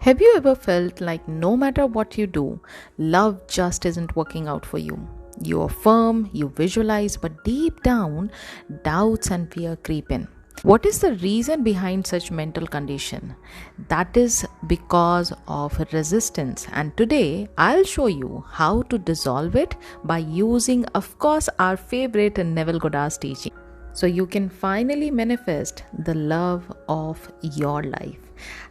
Have you ever felt like no matter what you do, love just isn't working out for you? You affirm, you visualize, but deep down, doubts and fear creep in. What is the reason behind such mental condition? That is because of resistance, and today I'll show you how to dissolve it by using, of course, our favorite Neville Goddard's teaching. So you can finally manifest the love of your life.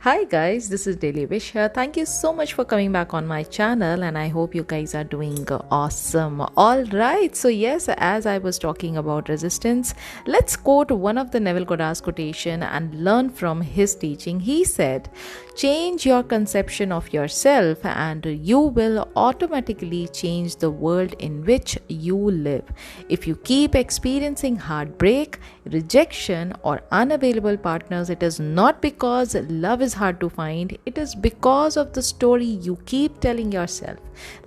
Hi guys, this is Daily Wish here. Thank you so much for coming back on my channel, and I hope you guys are doing awesome. All right, so yes, as I was talking about resistance, let's quote one of the Neville Goddard's quotation and learn from his teaching. He said, change your conception of yourself and you will automatically change the world in which you live. If you keep experiencing heartbreak, rejection or unavailable partners, it is not because love is hard to find, it is because of the story you keep telling yourself.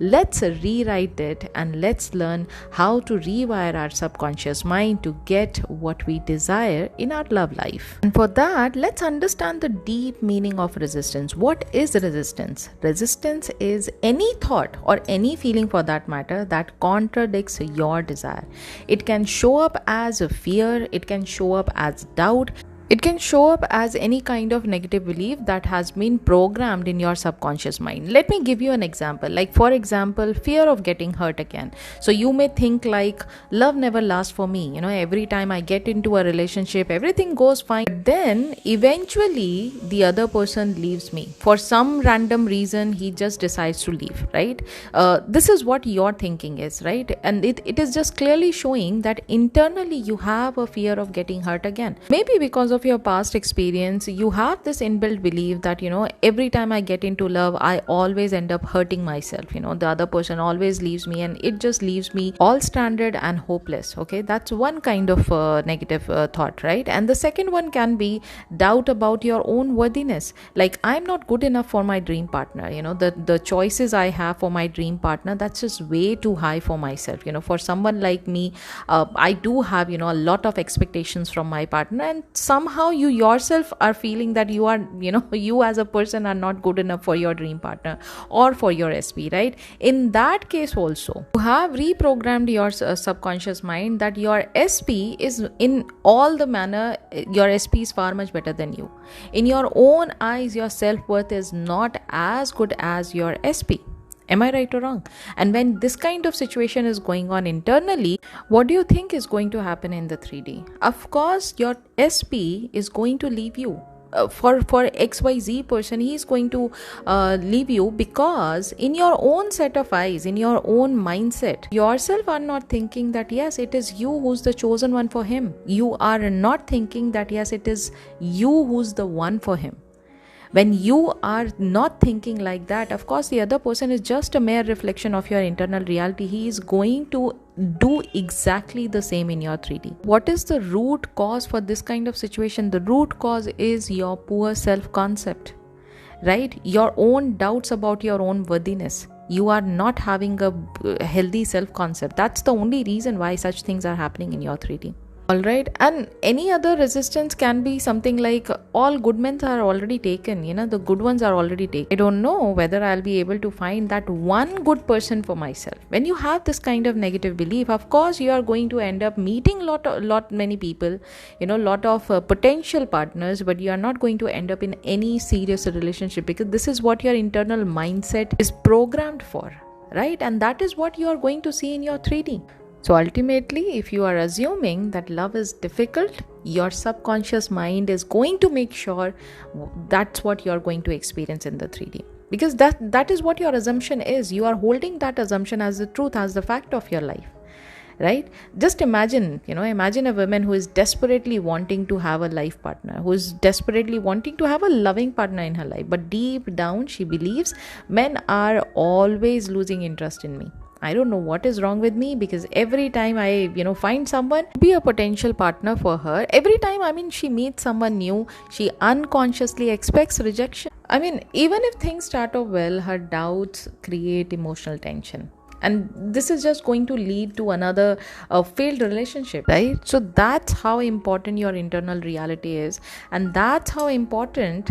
Let's rewrite it and let's learn how to rewire our subconscious mind to get what we desire in our love life. And for that, let's understand the deep meaning of resistance. What is resistance? Resistance is any thought or any feeling for that matter that contradicts your desire. It can show up as a fear, it can show up as doubt. It can show up as any kind of negative belief that has been programmed in your subconscious mind. Let me give you an example. Like for example, fear of getting hurt again. So you may think like love never lasts for me. Every time I get into a relationship, everything goes fine. But then eventually the other person leaves me. For some random reason, he just decides to leave, right? This is what your thinking is, right? And it is just clearly showing that internally you have a fear of getting hurt again. Maybe because of your past experience, you have this inbuilt belief that every time I get into love, I always end up hurting myself. The other person always leaves me and it just leaves me all stranded and hopeless. Okay, that's one kind of negative thought, right? And the second one can be doubt about your own worthiness. Like I'm not good enough for my dream partner. The choices I have for my dream partner, that's just way too high for myself. For someone like me, I do have a lot of expectations from my partner, and somehow you yourself are feeling that you are you as a person are not good enough for your dream partner or for your SP, right? In that case also, you have reprogrammed your subconscious mind that your SP is in all the manner, your SP is far much better than you. In your own eyes, your self-worth is not as good as your SP. Am I right or wrong? And when this kind of situation is going on internally, what do you think is going to happen in the 3D? Of course, your SP is going to leave you. For XYZ person, he is going to leave you because in your own set of eyes, in your own mindset, yourself are not thinking that yes, it is you who's the chosen one for him. You are not thinking that yes, it is you who's the one for him. When you are not thinking like that, of course, the other person is just a mere reflection of your internal reality. He is going to do exactly the same in your 3D. What is the root cause for this kind of situation? The root cause is your poor self-concept, right? Your own doubts about your own worthiness. You are not having a healthy self-concept. That's the only reason why such things are happening in your 3D. Alright, and any other resistance can be something like all good men are already taken, the good ones are already taken. I don't know whether I'll be able to find that one good person for myself. When you have this kind of negative belief, of course, you are going to end up meeting lot many people, lot of potential partners, but you are not going to end up in any serious relationship because this is what your internal mindset is programmed for, right? And that is what you are going to see in your 3D. So ultimately, if you are assuming that love is difficult, your subconscious mind is going to make sure that's what you're going to experience in the 3D. Because that is what your assumption is. You are holding that assumption as the truth, as the fact of your life, right? Just imagine a woman who is desperately wanting to have a life partner, who is desperately wanting to have a loving partner in her life. But deep down, she believes men are always losing interest in me. I don't know what is wrong with me because every time I, find someone be a potential partner for her, every time, she meets someone new, she unconsciously expects rejection. Even if things start off well, her doubts create emotional tension. and this is just going to lead to another failed relationship, right? So that's how important your internal reality is, and that's how important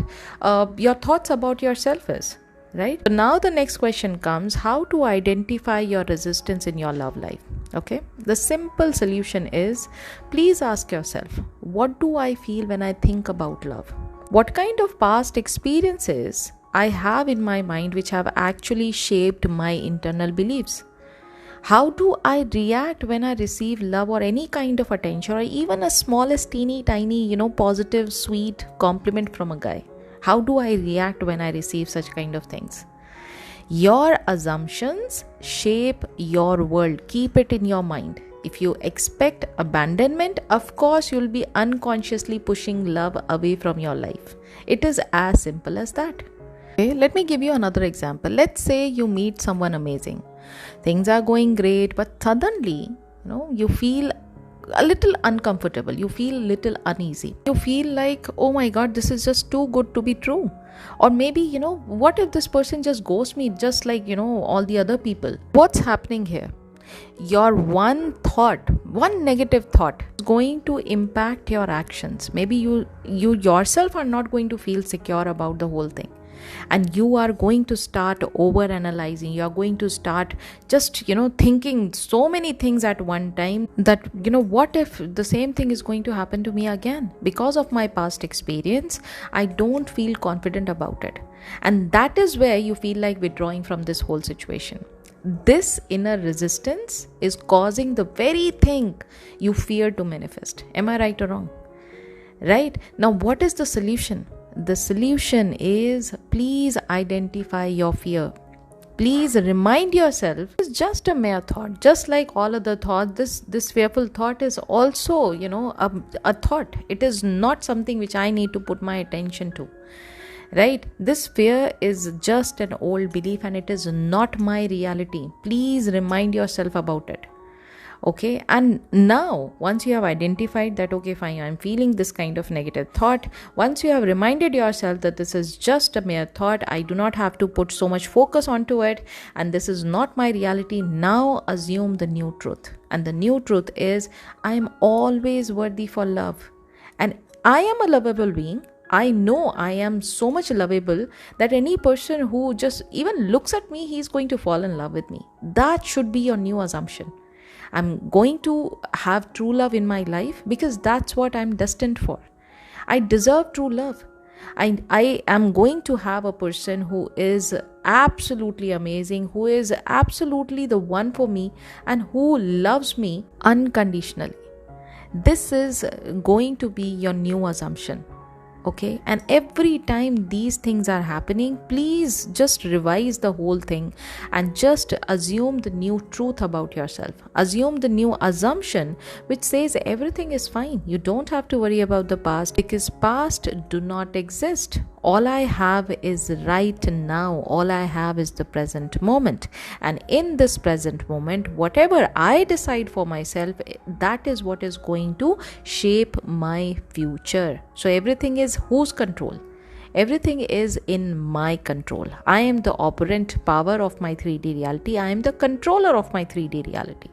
your thoughts about yourself is, right? So now the next question comes: how to identify your resistance in your love life? Okay, the simple solution is, please ask yourself, what do I feel when I think about love? What kind of past experiences I have in my mind which have actually shaped my internal beliefs? How do I react when I receive love or any kind of attention, or even a smallest teeny tiny, positive, sweet compliment from a guy? How do I react when I receive such kind of things? Your assumptions shape your world. Keep it in your mind. If you expect abandonment, of course you'll be unconsciously pushing love away from your life. It is as simple as that. Okay, let me give you another example. Let's say you meet someone amazing. Things are going great, but suddenly, you feel a little uncomfortable. You feel a little uneasy. You feel like, oh my God, this is just too good to be true. Or maybe, what if this person just ghosts me just like, all the other people? What's happening here? Your one negative thought is going to impact your actions. Maybe you yourself are not going to feel secure about the whole thing. And you are going to start over analyzing. You are going to start just thinking so many things at one time, that what if the same thing is going to happen to me again? Because of my past experience, I don't feel confident about it. And that is where you feel like withdrawing from this whole situation. This inner resistance is causing the very thing you fear to manifest. Am I right or wrong? Right? Now, what is the solution? The solution is, please identify your fear. Please remind yourself it's just a mere thought. Just like all other thoughts, this fearful thought is also, a thought. It is not something which I need to put my attention to. Right? This fear is just an old belief and it is not my reality. Please remind yourself about it. Okay, and now once you have identified that, okay, fine, I'm feeling this kind of negative thought, once you have reminded yourself that this is just a mere thought, I do not have to put so much focus onto it, and this is not my reality, now assume the new truth. And the new truth is, I am always worthy for love, and I am a lovable being. I know I am so much lovable that any person who just even looks at me, he's going to fall in love with me. That should be your new assumption. I'm going to have true love in my life because that's what I'm destined for. I deserve true love. I am going to have a person who is absolutely amazing, who is absolutely the one for me, and who loves me unconditionally. This is going to be your new assumption. Okay, and every time these things are happening, please just revise the whole thing and just assume the new truth about yourself. Assume the new assumption which says everything is fine. You don't have to worry about the past because past do not exist. All I have is right now. All I have is the present moment. And in this present moment, whatever I decide for myself, that is what is going to shape my future. So everything is whose control? Everything is in my control. I am the operant power of my 3D reality. I am the controller of my 3D reality.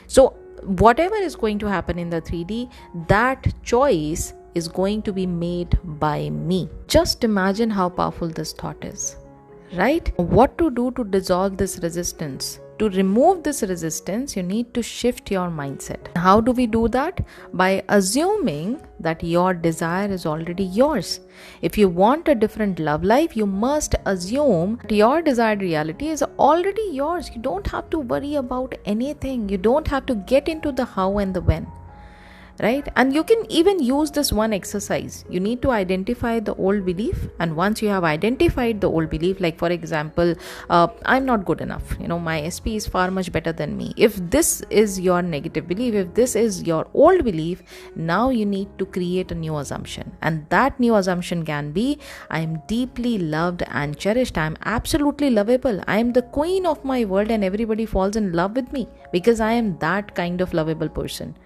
So whatever is going to happen in the 3D, that choice is going to be made by me. Just imagine how powerful this thought is, right? What to do to dissolve this resistance? To remove this resistance, you need to shift your mindset. How do we do that? By assuming that your desire is already yours. If you want a different love life, you must assume that your desired reality is already yours. You don't have to worry about anything. You don't have to get into the how and the when. Right? And you can even use this one exercise. You need to identify the old belief, and once you have identified the old belief, like for example, I'm not good enough, my SP is far much better than me. If this is your negative belief, if this is your old belief, now you need to create a new assumption, and that new assumption can be, I am deeply loved and cherished. I am absolutely lovable. I am the queen of my world and everybody falls in love with me because I am that kind of lovable person.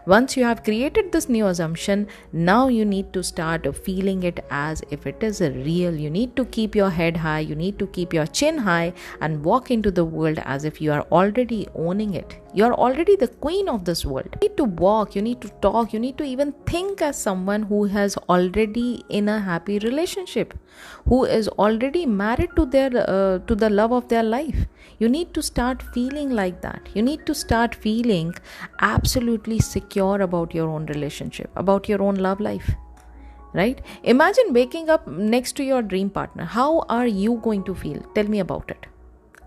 Once you have created this new assumption, now you need to start feeling it as if it is a real. You need to keep your head high, you need to keep your chin high, and walk into the world as if you are already owning it. You are already the queen of this world. You need to walk, you need to talk, you need to even think as someone who has already in a happy relationship, who is already married to the love of their life. You need to start feeling like that. You need to start feeling absolutely secure about your own relationship, about your own love life. Right? Imagine waking up next to your dream partner. How are you going to feel? Tell me about it.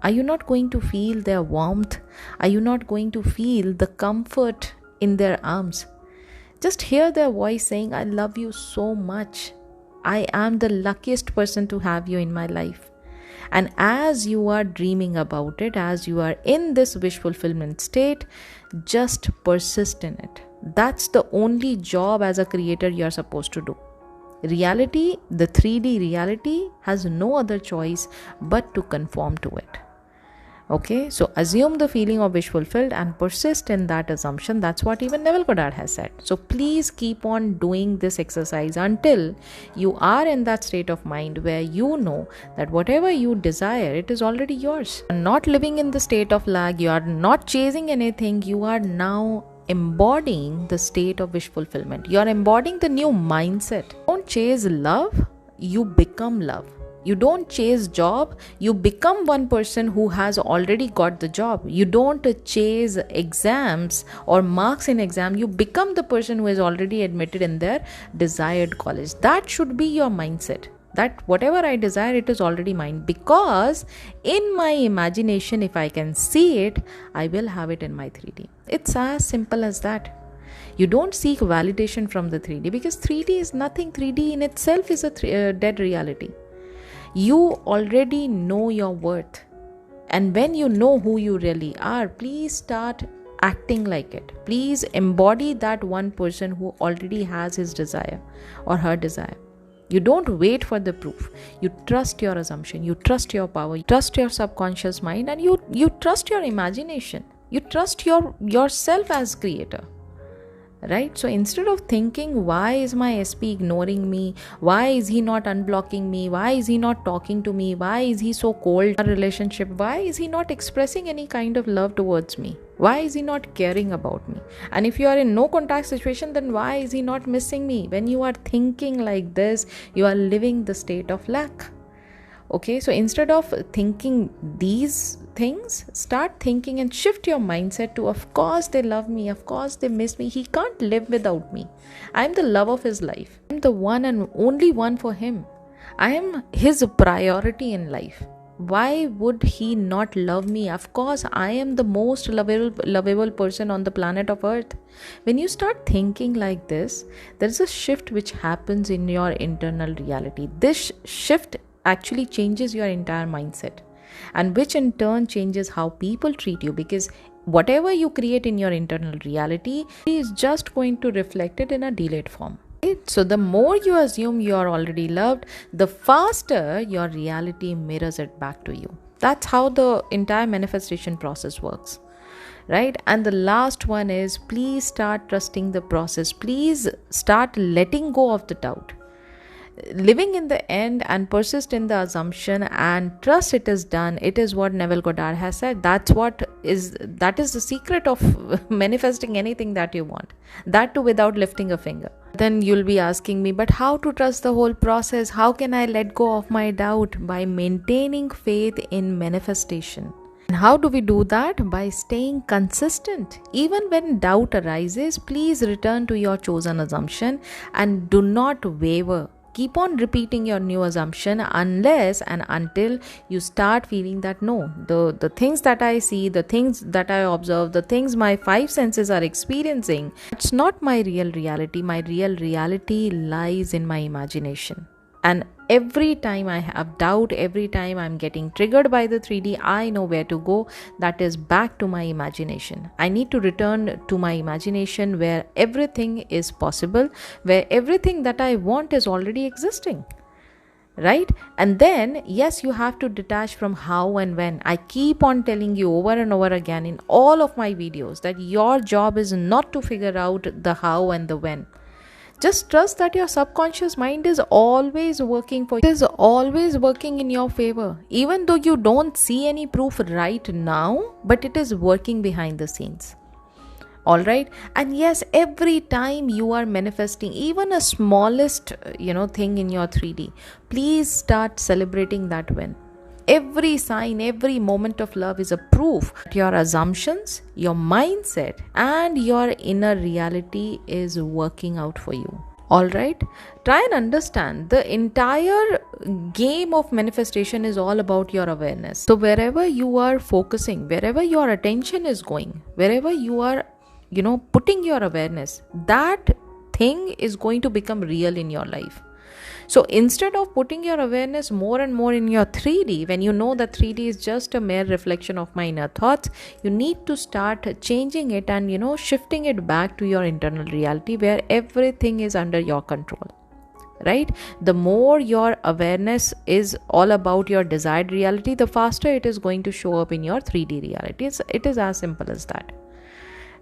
Are you not going to feel their warmth? Are you not going to feel the comfort in their arms? Just hear their voice saying, I love you so much. I am the luckiest person to have you in my life. And as you are dreaming about it, as you are in this wish fulfillment state, just persist in it. That's the only job as a creator you're supposed to do. Reality, the 3D reality, has no other choice but to conform to it. Okay, so assume the feeling of wish fulfilled and persist in that assumption. That's what even Neville Goddard has said. So please keep on doing this exercise until you are in that state of mind where you know that whatever you desire, it is already yours. You're not living in the state of lack. You are not chasing anything. You are now embodying the state of wish fulfillment. You are embodying the new mindset. Don't chase love, you become love. You don't chase job, you become one person who has already got the job. You don't chase exams or marks in exam, you become the person who is already admitted in their desired college. That should be your mindset. That whatever I desire, it is already mine, because in my imagination, if I can see it, I will have it in my 3D. It's as simple as that. You don't seek validation from the 3D, because 3D is nothing. 3D in itself is a dead reality. You already know your worth, and when you know who you really are, please start acting like it. Please embody that one person who already has his desire or her desire. You don't wait for the proof. You trust your assumption, you trust your power, you trust your subconscious mind, and you trust your imagination. You trust yourself as creator. Right? So instead of thinking, why is my SP ignoring me? Why is he not unblocking me? Why is he not talking to me? Why is he so cold in our relationship? Why is he not expressing any kind of love towards me? Why is he not caring about me? And if you are in no contact situation, then why is he not missing me? When you are thinking like this, you are living the state of lack. Okay, so instead of thinking these things, start thinking and shift your mindset to, of course they love me, of course they miss me, he can't live without me. I am the love of his life. I am the one and only one for him. I am his priority in life. Why would he not love me? Of course, I am the most lovable person on the planet of Earth. When you start thinking like this, there is a shift which happens in your internal reality. This shift actually changes your entire mindset, and which in turn changes how people treat you, because whatever you create in your internal reality is just going to reflect it in a delayed form. Right? So the more you assume you are already loved, the faster your reality mirrors it back to you. That's how the entire manifestation process works. Right? And the last one is, please start trusting the process. Please start letting go of the doubt. Living in the end and persist in the assumption and trust it is done. It is what Neville Goddard has said. That is the secret of manifesting anything that you want. That too without lifting a finger. Then you'll be asking me, but how to trust the whole process? How can I let go of my doubt? By maintaining faith in manifestation. And how do we do that? By staying consistent. Even when doubt arises, please return to your chosen assumption and do not waver. Keep on repeating your new assumption unless and until you start feeling that no, the things that I see, the things that I observe, the things my 5 senses are experiencing, it's not my real reality. My real reality lies in my imagination. And every time I have doubt, every time I'm getting triggered by the 3D, I know where to go. That is back to my imagination. I need to return to my imagination where everything is possible, where everything that I want is already existing. right? And then yes, you have to detach from how and when. I keep on telling you over and over again in all of my videos that your job is not to figure out the how and the when. Just trust that your subconscious mind is always working for you. It is always working in your favor, even though you don't see any proof right now, but it is working behind the scenes. All right. And yes, every time you are manifesting even a smallest thing in your 3D, please start celebrating that win. Every sign, every moment of love is a proof that your assumptions, your mindset, and your inner reality is working out for you. All right, try and understand the entire game of manifestation is all about your awareness. So wherever you are focusing, wherever your attention is going, wherever you are putting your awareness, that thing is going to become real in your life. So instead of putting your awareness more and more in your 3D, when you know that 3D is just a mere reflection of my inner thoughts, you need to start changing it and shifting it back to your internal reality where everything is under your control. Right? The more your awareness is all about your desired reality, the faster it is going to show up in your 3D reality. It is as simple as that.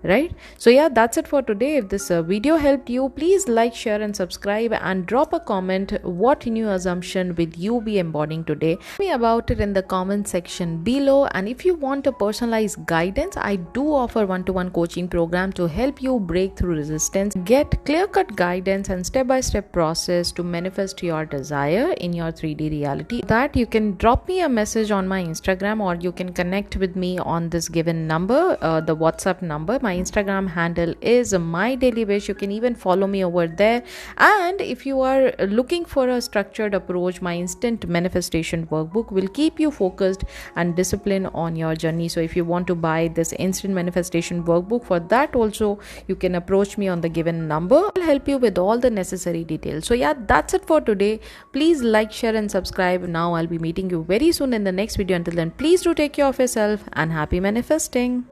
Right? So yeah, that's it for today. If this video helped you, please like, share and subscribe, and drop a comment. What new assumption will you be embodying today? Tell me about it in the comment section below. And if you want a personalized guidance, I do offer one-to-one coaching program to help you break through resistance, get clear-cut guidance and step-by-step process to manifest your desire in your 3D reality. That you can drop me a message on my Instagram, or you can connect with me on this given number, the WhatsApp number. My Instagram handle is My Daily Wish. You can even follow me over there. And if you are looking for a structured approach, my instant manifestation workbook will keep you focused and disciplined on your journey. So if you want to buy this instant manifestation workbook, for that also you can approach me on the given number. I'll help you with all the necessary details. So yeah, that's it for today. Please like, share and subscribe. Now I'll be meeting you very soon in the next video. Until then, please do take care of yourself and happy manifesting.